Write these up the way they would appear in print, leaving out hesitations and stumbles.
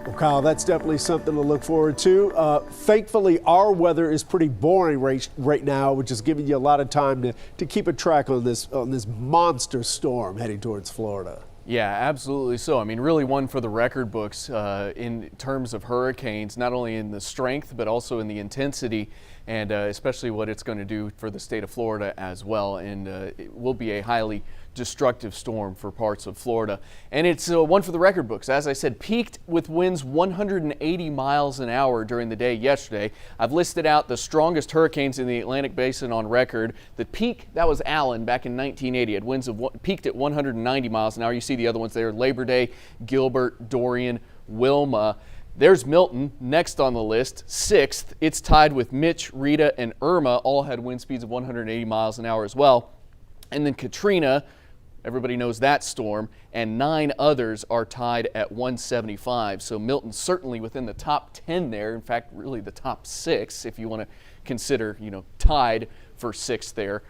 Well, Kyle, that's definitely something to look forward to. Thankfully, our weather is pretty boring right now, which is giving you a lot of time to keep a track on this monster storm heading towards Florida. Yeah, absolutely so. I mean, really one for the record books in terms of hurricanes, not only in the strength, but also in the intensity, and especially what it's going to do for the state of Florida as well. And it will be a highly destructive storm for parts of Florida. And it's one for the record books. As I said, peaked with winds 180 miles an hour during the day yesterday. I've listed out the strongest hurricanes in the Atlantic Basin on record. The peak, that was Allen back in 1980. It winds peaked at 190 miles an hour. You see the other ones there, Labor Day, Gilbert, Dorian, Wilma. There's Milton next on the list, 6th. It's tied with Mitch, Rita, and Irma. All had wind speeds of 180 miles an hour as well. And then Katrina, everybody knows that storm, and 9 others are tied at 175. So Milton's certainly within the top 10 there. In fact, really the top 6 if you want to consider, tied for 6th there.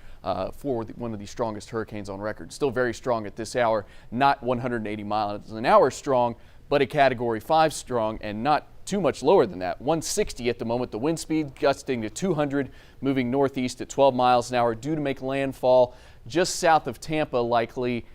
For one of the strongest hurricanes on record. Still very strong at this hour, not 180 miles an hour strong, but a Category 5 strong and not too much lower than that. 160 at the moment, the wind speed gusting to 200, moving northeast at 12 miles an hour, due to make landfall just south of Tampa, likely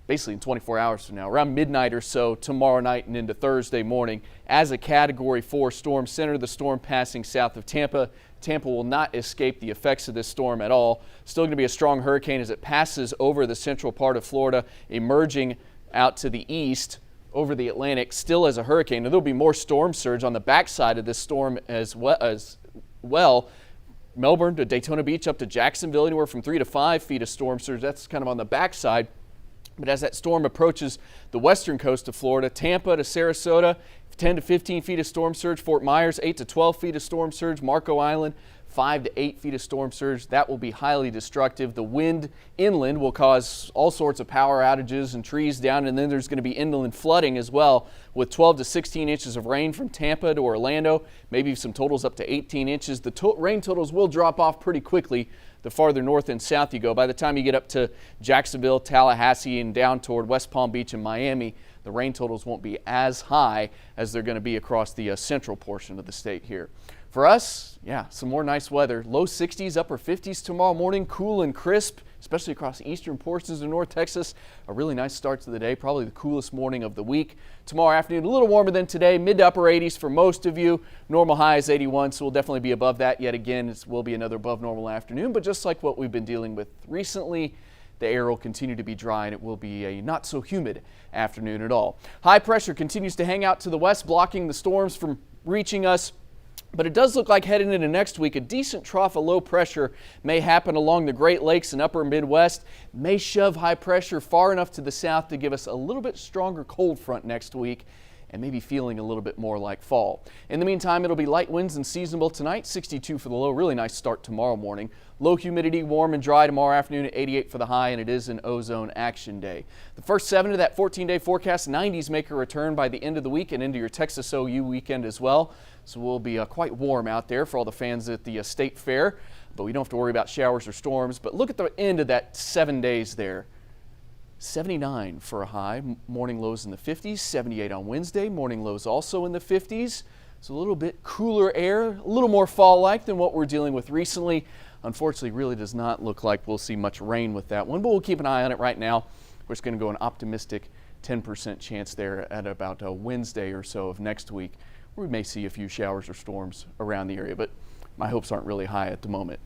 basically in 24 hours from now, around midnight or so tomorrow night and into Thursday morning as a Category 4 storm. Center of the storm passing south of Tampa. Tampa will not escape the effects of this storm at all. Still going to be a strong hurricane as it passes over the central part of Florida, emerging out to the east over the Atlantic, still as a hurricane. And there'll be more storm surge on the backside of this storm as well. Melbourne to Daytona Beach up to Jacksonville, anywhere from 3 to 5 feet of storm surge. That's kind of on the backside. But as that storm approaches the western coast of Florida, Tampa to Sarasota, 10 to 15 feet of storm surge. Fort Myers, 8 to 12 feet of storm surge. Marco Island, 5 to 8 feet of storm surge. That will be highly destructive. The wind inland will cause all sorts of power outages and trees down, and then there's going to be inland flooding as well, with 12 to 16 inches of rain from Tampa to Orlando, maybe some totals up to 18 inches. The rain totals will drop off pretty quickly the farther north and south you go. By the time you get up to Jacksonville, Tallahassee, and down toward West Palm Beach and Miami, the rain totals won't be as high as they're going to be across the central portion of the state here. For us, yeah, some more nice weather. Low 60s, upper 50s tomorrow morning, cool and crisp, especially across eastern portions of North Texas. A really nice start to the day, probably the coolest morning of the week. Tomorrow afternoon, a little warmer than today, mid to upper 80s for most of you. Normal high is 81, so we'll definitely be above that yet again. It will be another above normal afternoon, but just like what we've been dealing with recently, the air will continue to be dry, and it will be a not so humid afternoon at all. High pressure continues to hang out to the west, blocking the storms from reaching us. But it does look like heading into next week, a decent trough of low pressure may happen along the Great Lakes and upper Midwest, may shove high pressure far enough to the south to give us a little bit stronger cold front next week, and maybe feeling a little bit more like fall. In the meantime, it'll be light winds and seasonable tonight, 62 for the low. Really nice start tomorrow morning. Low humidity, warm and dry tomorrow afternoon at 88 for the high, and it is an ozone action day. The first 7 of that 14-day forecast, 90s make a return by the end of the week and into your Texas OU weekend as well. So we'll be quite warm out there for all the fans at the State Fair, but we don't have to worry about showers or storms. But look at the end of that 7 days there. 79 for a high, morning lows in the 50s, 78 on Wednesday, morning lows also in the 50s. So a little bit cooler air, a little more fall-like than what we're dealing with recently. Unfortunately, really does not look like we'll see much rain with that one, but we'll keep an eye on it right now. We're just going to go an optimistic 10% chance there at about Wednesday or so of next week. We may see a few showers or storms around the area, but my hopes aren't really high at the moment.